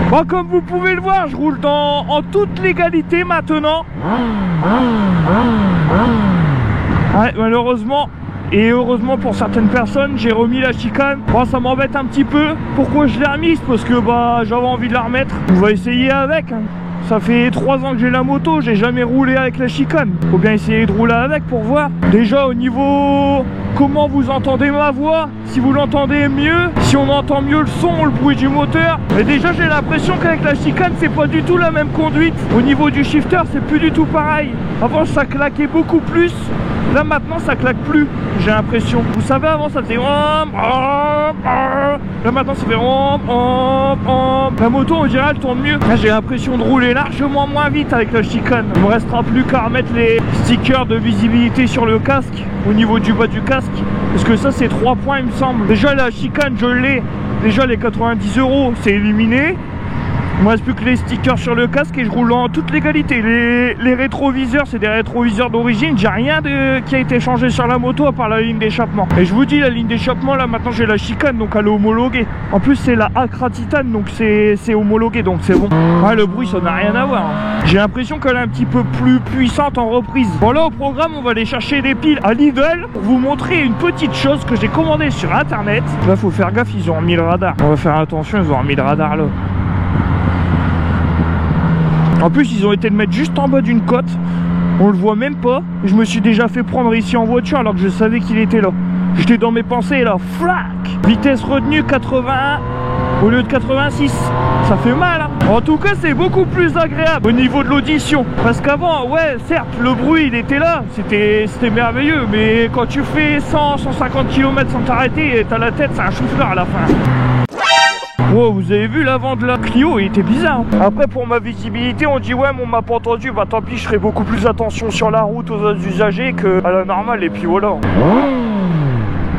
Bon, comme vous pouvez le voir, je roule en toute légalité maintenant. Ouais, malheureusement, et heureusement pour certaines personnes, j'ai remis la chicane. Bon, ça m'embête un petit peu. Pourquoi je l'ai remise? Parce que bah j'avais envie de la remettre. On va essayer avec, hein. Ça fait 3 ans que j'ai la moto, j'ai jamais roulé avec la chicane. Faut bien essayer de rouler avec pour voir. Déjà au niveau comment vous entendez ma voix, si vous l'entendez mieux, si on entend mieux le son, le bruit du moteur. Et déjà j'ai l'impression qu'avec la chicane c'est pas du tout la même conduite. Au niveau du shifter c'est plus du tout pareil. Avant ça claquait beaucoup plus. Là maintenant ça claque plus, j'ai l'impression. Vous savez avant ça faisait là maintenant ça fait la moto on dirait elle tourne mieux. Là j'ai l'impression de rouler largement moins vite avec la chicane. Il me restera plus qu'à remettre les stickers de visibilité sur le casque, au niveau du bas du casque, parce que ça c'est 3 points il me semble. Déjà la chicane je l'ai, déjà les 90 € c'est éliminé. Il me reste plus que les stickers sur le casque et je roule en toute légalité. Les rétroviseurs, c'est des rétroviseurs d'origine. J'ai rien qui a été changé sur la moto à part la ligne d'échappement. Et je vous dis, la ligne d'échappement, là maintenant j'ai la chicane, donc elle est homologuée. En plus c'est la Acra Titane, donc c'est homologué, donc c'est bon. Ouais, le bruit ça n'a rien à voir, hein. J'ai l'impression qu'elle est un petit peu plus puissante en reprise. Bon là au programme on va aller chercher des piles à Lidl pour vous montrer une petite chose que j'ai commandée sur internet. Là faut faire gaffe, ils ont mis le radar. On va faire attention, ils ont mis le radar là. En plus ils ont été le mettre juste en bas d'une côte. On le voit même pas. Je me suis déjà fait prendre ici en voiture alors que je savais qu'il était là. J'étais dans mes pensées là. Flac. Vitesse retenue 81 au lieu de 86. Ça fait mal, hein. En tout cas c'est beaucoup plus agréable au niveau de l'audition. Parce qu'avant, ouais certes le bruit il était là, c'était merveilleux. Mais quand tu fais 100-150 km sans t'arrêter, t'as la tête, c'est un chou-fleur à la fin. Wow, vous avez vu l'avant de la Clio, il était bizarre. Après pour ma visibilité on dit ouais mais on m'a pas entendu. Bah tant pis, je ferai beaucoup plus attention sur la route aux autres usagers qu'à la normale. Et puis voilà.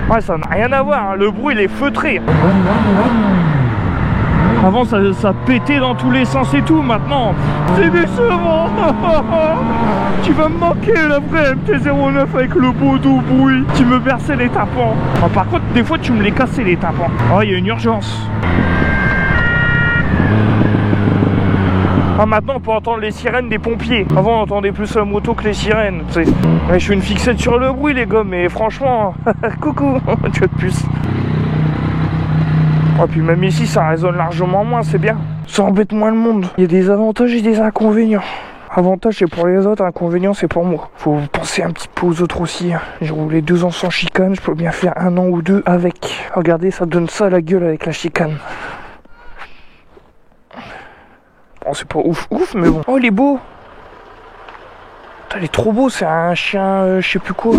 Ouais ça n'a rien à voir, hein. Le bruit il est feutré. Avant ça pétait dans tous les sens et tout. Maintenant c'est décevant. Tu vas me manquer la vraie MT-09 avec le beau doux bruit qui me berçait les tympans. Ah, par contre des fois tu me les cassais les tympans. Oh il y a une urgence. Ah maintenant on peut entendre les sirènes des pompiers. Avant on entendait plus la moto que les sirènes, tu sais. Ouais, je suis une fixette sur le bruit les gars, mais franchement, coucou, tu vois de plus. Oh puis même ici ça résonne largement moins, c'est bien. Ça embête moins le monde. Il y a des avantages et des inconvénients. Avantage c'est pour les autres, inconvénient c'est pour moi. Faut penser un petit peu aux autres aussi. J'ai roulé 2 ans sans chicane, je peux bien faire 1 an ou 2 avec. Regardez, ça donne ça à la gueule avec la chicane. Bon, c'est pas ouf, mais bon. Oh, il est beau. Putain, il est trop beau, c'est un chien, je sais plus quoi.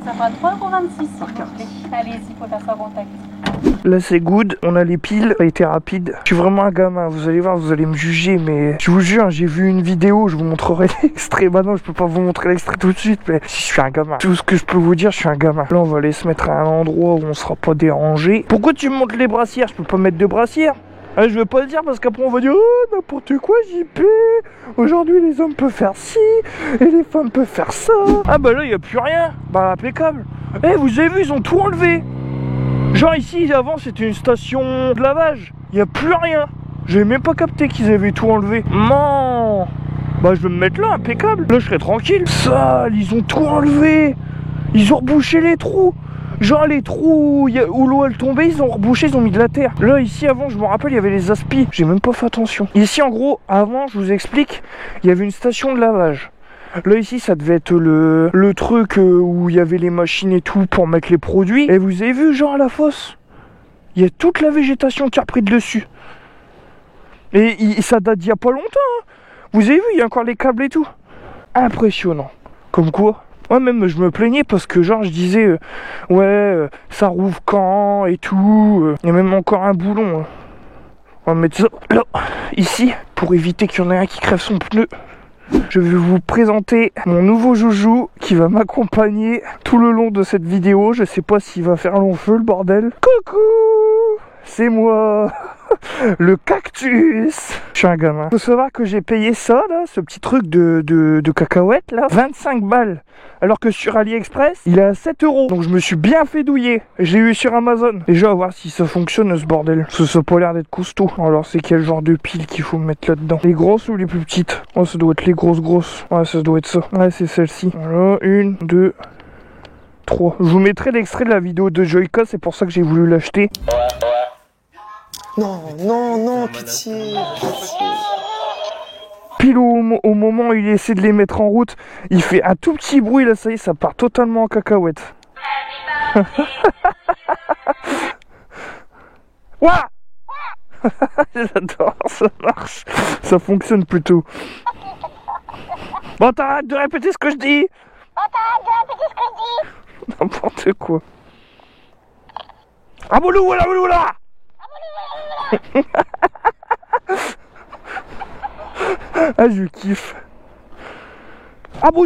Ça fera 3,26 €. Allez-y, faut faire ça en contact. Là c'est good, on a les piles, ça a été rapide. Je suis vraiment un gamin, vous allez voir, vous allez me juger, mais je vous jure, j'ai vu une vidéo, je vous montrerai l'extrait. Bah non, je peux pas vous montrer l'extrait tout de suite, mais si je suis un gamin. Tout ce que je peux vous dire, je suis un gamin. Là on va aller se mettre à un endroit où on sera pas dérangé. Pourquoi tu me montres les brassières? Je peux pas mettre de brassières. Ah, je vais pas le dire parce qu'après on va dire oh n'importe quoi JP. Aujourd'hui les hommes peuvent faire ci et les femmes peuvent faire ça. Ah bah là y a plus rien. Bah impeccable. Eh vous avez vu, ils ont tout enlevé. Genre ici avant c'était une station de lavage. Il n'y a plus rien. J'avais même pas capté qu'ils avaient tout enlevé. Non. Bah je vais me mettre là, impeccable. Là je serai tranquille. Sale, ils ont tout enlevé. Ils ont rebouché les trous. Genre les trous où l'eau elle tombait, ils ont rebouché, ils ont mis de la terre. Là ici avant je me rappelle il y avait les aspis. J'ai même pas fait attention. Ici en gros avant je vous explique, il y avait une station de lavage. Là ici ça devait être le truc où il y avait les machines et tout pour mettre les produits. Et vous avez vu genre à la fosse, il y a toute la végétation qui a repris de dessus. Et ça date d'il y a pas longtemps, hein. Vous avez vu, il y a encore les câbles et tout. Impressionnant. Comme quoi. Ouais même je me plaignais parce que genre je disais ça rouvre quand et tout. Il y a même encore un boulon. On va mettre ça là, ici, pour éviter qu'il y en ait un qui crève son pneu. Je vais vous présenter mon nouveau joujou qui va m'accompagner tout le long de cette vidéo. Je sais pas s'il va faire long feu le bordel. Coucou! c'est moi, le cactus. Je suis un gamin. Faut savoir que j'ai payé ça, là, ce petit truc de cacahuètes, là, 25 balles. Alors que sur AliExpress, il est à 7 €. Donc je me suis bien fait douiller. J'ai eu sur Amazon. Et je vais voir si ça fonctionne, ce bordel. Parce que ça a pas l'air d'être costaud. Alors c'est quel genre de pile qu'il faut mettre là-dedans? Les grosses ou les plus petites? Oh, ça doit être les grosses. Ouais, ça doit être ça. Ouais, c'est celle-ci. Voilà, 1, 2, 3. Je vous mettrai l'extrait de la vidéo de Joyka. C'est pour ça que j'ai voulu l'acheter. Non, non, non, pitié. Pile au moment où il essaie de les mettre en route, il fait un tout petit bruit, là, ça y est, ça part totalement en cacahuète. Ouah. J'adore, ça marche. Ça fonctionne plutôt. Bon, t'arrêtes de répéter ce que je dis. N'importe quoi. Ah, boulou, voilà, boulou, là. Ah, je kiffe. Ah, je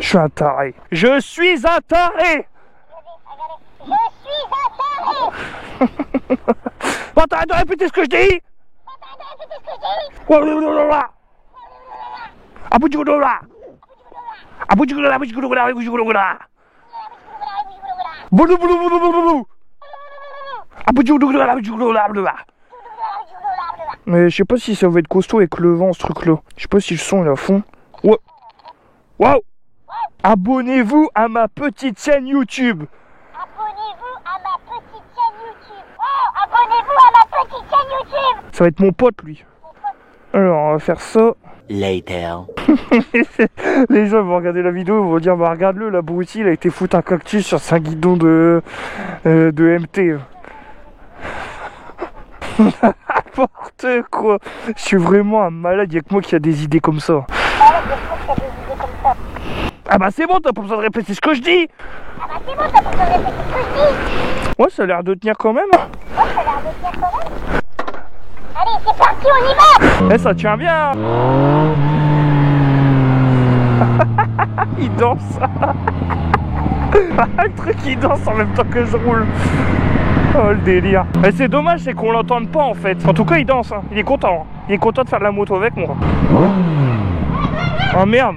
suis un taré. Je suis un taré. Bon, t'arrêtes de répéter ce que je dis. Mais je sais pas si ça va être costaud avec le vent, ce truc là. Je sais pas si le son est à fond. Ouais. Waouh. Abonnez-vous à ma petite chaîne YouTube. Abonnez-vous à ma petite chaîne YouTube. Oh, abonnez-vous à ma petite chaîne YouTube. Ça va être mon pote lui. Alors on va faire ça. Later. Les gens vont regarder la vidéo, ils vont dire bah regarde-le, l'abruti il a été foutre un cactus sur un guidon de MT. N'importe quoi. Je suis vraiment un malade, il y a que moi qui a des idées comme ça. Ah bah c'est bon, t'as pas besoin de répéter ce que je dis. Ah bah c'est bon, t'as pas besoin de répéter ce que je dis. Ouais, ça a l'air de tenir quand même. Ouais, ça a l'air de tenir quand même. Allez, c'est parti, on y va. Eh, ça tient bien. Il danse. Le truc il danse en même temps que je roule. Oh le délire. Mais c'est dommage, c'est qu'on l'entende pas en fait. En tout cas il danse, hein. Il est content. Il est content de faire de la moto avec moi. Oh merde.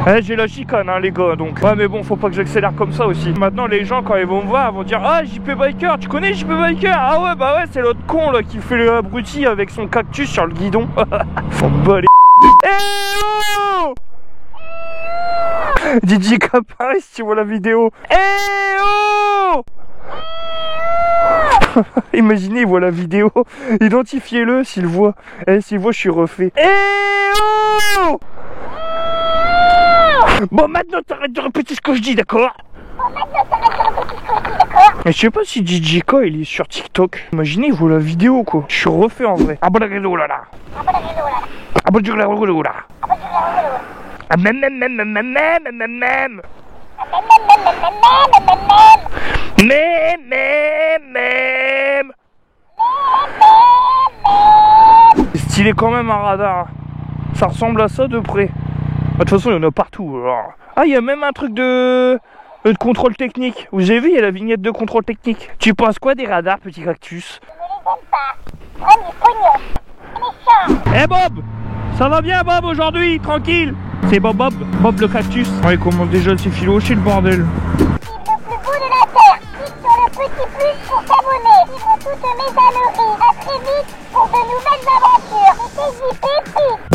Eh, j'ai la chicane hein, les gars, donc ouais mais bon, faut pas que j'accélère comme ça aussi. Maintenant les gens quand ils vont me voir, ils vont dire ah JP Biker, tu connais JP Biker? Ah ouais bah ouais, c'est l'autre con là qui fait le abruti avec son cactus sur le guidon. On bat les eh oh. DJ Caparis, si tu vois la vidéo. Eh oh. Imaginez, il voit la vidéo. Identifiez-le s'il voit. Eh, s'il voit, je suis refait. Eh oh. Bon, maintenant, t'arrêtes de répéter ce que je dis, d'accord? Mais je sais pas si DJK il est sur TikTok. Imaginez, il voit la vidéo, quoi. Je suis refait en vrai. Ah, bah, là là. Ah, bah, là. Ah, même. C'est stylé quand même un radar. Ça ressemble à ça de près. De toute façon, il y en a partout. Alors. Ah, il y a même un truc de contrôle technique. Vous avez vu, il y a la vignette de contrôle technique. Tu penses quoi des radars, petit cactus? Je me les donne pas. Prends du pognon. Eh Bob, ça va bien Bob aujourd'hui, tranquille. C'est Bob le cactus. Ouais, il commence déjà à s'effilocher le bordel. Vive le plus beau de la terre. Clique sur le petit plus pour t'abonner. Suivre toutes mes âneries. À très vite pour de nouvelles aventures. C'était JP.